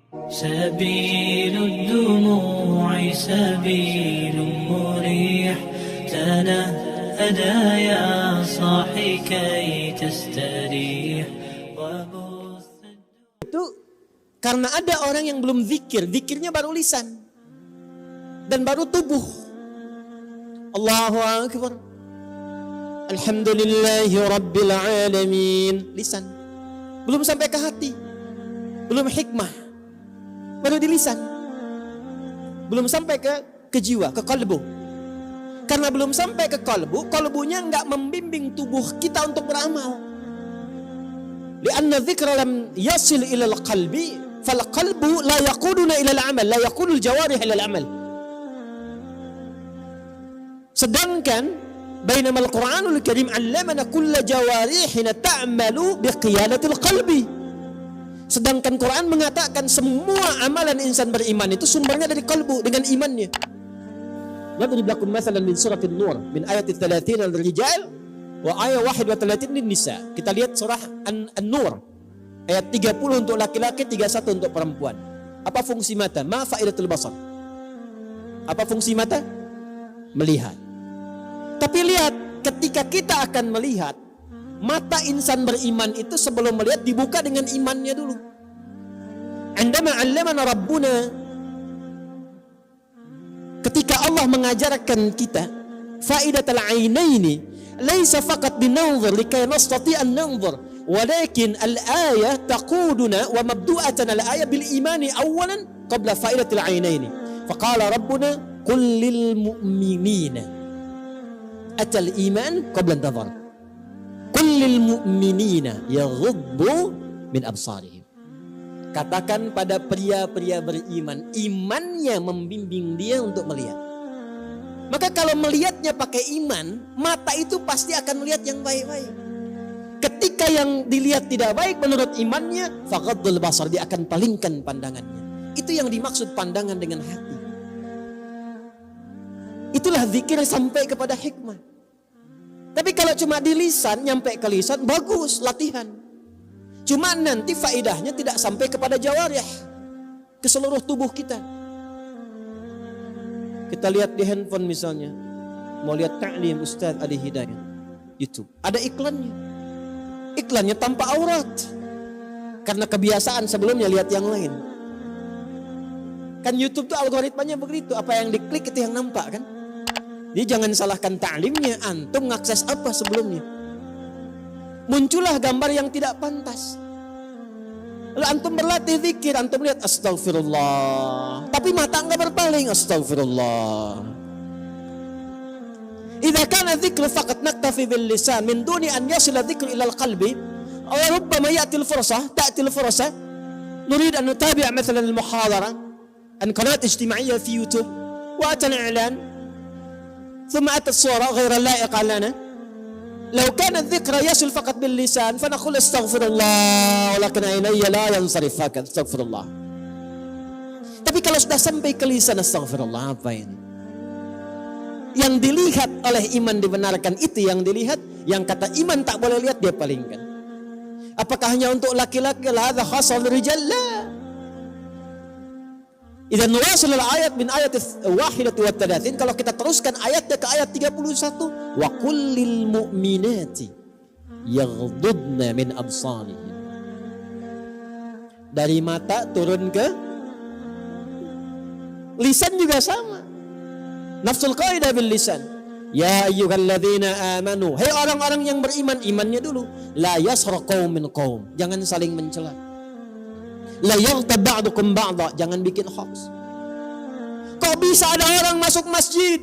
سبيل الدموع سبيل مريح تنهدى يا صاحي كي تستريح. Itu karena ada orang yang belum zikir, zikirnya baru lisan dan baru tubuh. Allahu Akbar, Alhamdulillahi Rabbil Alamin, lisan. Belum sampai ke hati, belum hikmah, baru di lisan. Belum sampai ke jiwa, ke kalbu. Karena belum sampai ke kalbu, kalbunya enggak membimbing tubuh kita untuk beramal. Lianna dzikra lam yasil ila al-qalbi, fal qalbu la yaquduna ila al-amal, la yaqudu al-jawarih ila al-amal. Sedangkan bainama al-Qur'anul Karim 'allamana kulla jawarihina ta'malu biqiyadatil qalbi. Sedangkan Quran mengatakan semua amalan insan beriman itu sumbernya dari kalbu, dengan imannya. Nadrib lakum mathalan min suratin Nur min ayat 30 al-rijal wa ayat 31 lin-nisa. Kita lihat surah An-Nur ayat 30 untuk laki-laki, 31 untuk perempuan. Apa fungsi mata? Ma faidatul basar? Apa fungsi mata? Melihat. Tapi lihat, ketika kita akan melihat, mata insan beriman itu sebelum melihat dibuka dengan imannya dulu. Andama 'allamana Rabbuna, ketika Allah mengajarkan kita faidatul ainaini laisa faqat binanzur likay nastati an nanzur, walakin al-ayah taquduna wa mabdu'atan al-ayah bil imani awwalan qabla faidatul ainaini. Faqala Rabbuna qul lil mu'minina atal iman qabla an-nazar. Kullil mu'minina yaghuddu min absarihim. Katakan pada pria-pria beriman, imannya membimbing dia untuk melihat. Maka kalau melihatnya pakai iman, mata itu pasti akan melihat yang baik-baik. Ketika yang dilihat tidak baik menurut imannya, faghaddul basar, dia akan palingkan pandangannya. Itu yang dimaksud pandangan dengan hati. Itulah zikir sampai kepada hikmah. Tapi kalau cuma di lisan, nyampe ke lisan, bagus, latihan. Cuma nanti faedahnya tidak sampai kepada jawarih, ke seluruh tubuh kita. Kita lihat di handphone misalnya, mau lihat ta'lim Ustaz Adi Hidayat, YouTube, ada iklannya. Iklannya tanpa aurat, karena kebiasaan sebelumnya lihat yang lain. Kan YouTube tuh algoritmanya begitu, apa yang diklik itu yang nampak kan. Jadi jangan salahkan ta'limnya, antum ngakses apa sebelumnya. Muncullah gambar yang tidak pantas. Lalu antum berlatih zikir, antum lihat astagfirullah, tapi mata enggak berpaling, astagfirullah. Idza kana dzikru faqat naktafi bil lisan min duni an yasila dzikru ila al-qalbi, aw rubbama ta'ti al-fursa nurid an nutabi' mathalan al-muhadara an qanat ijtimaiyya fi YouTube wa atan i'lan ثم أتت الصورة غير اللائقة لنا. لو كان الذكر يصل فقط باللسان فنقول استغفر الله ولكن عيني لا ينصرف هكذا استغفر الله. Tapi kalau sudah sampai ke lisan astagfirullah, apa ini? Yang dilihat oleh iman dibenarkan, itu yang dilihat. Yang kata iman tak boleh lihat, dia palingkan. Apakah hanya untuk laki-laki? La hadza khasal rijal, la. Idza nuwasil al-ayat min ayat 31, kalau kita teruskan ayatnya ke ayat 31, wa kullil mu'minati yaghdudna min absarihim. Dari mata turun ke lisan juga sama. Nafsul qaidah bil lisan. Ya ayyuhalladzina amanu, hai orang-orang yang beriman, imannya dulu. La yasra qaum min qaum, jangan saling mencela. La yaghtab ba'dukum ba'dha, jangan bikin hoax. Kok bisa ada orang masuk masjid,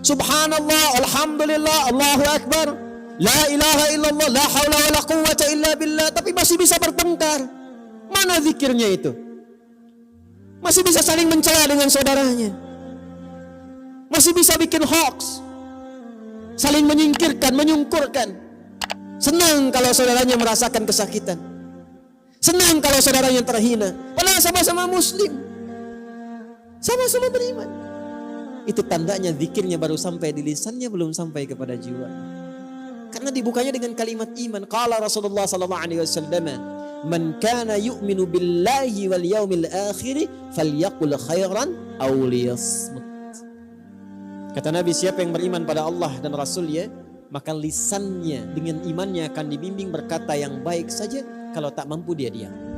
subhanallah, alhamdulillah, Allahu akbar, la ilaha illallah, la haula wala quwwata illa billah, tapi masih bisa bertengkar? Mana zikirnya itu? Masih bisa saling mencela dengan saudaranya, masih bisa bikin hoax, saling menyingkirkan, menyungkurkan. Senang kalau saudaranya merasakan kesakitan, senang kalau saudaranya terhina, padahal sama-sama muslim, sama-sama beriman. Itu tandanya zikirnya baru sampai di lisannya, belum sampai kepada jiwa. Karena dibukanya dengan kalimat iman. Qala Rasulullah sallallahu alaihi wasallam, Man kana yu'minu billahi wal yaumil akhir falyaqul khairan aw liyasmut. Kata Nabi, siapa yang beriman pada Allah dan Rasul-Nya, maka lisannya dengan imannya akan dibimbing berkata yang baik saja, kalau tak mampu dia diam.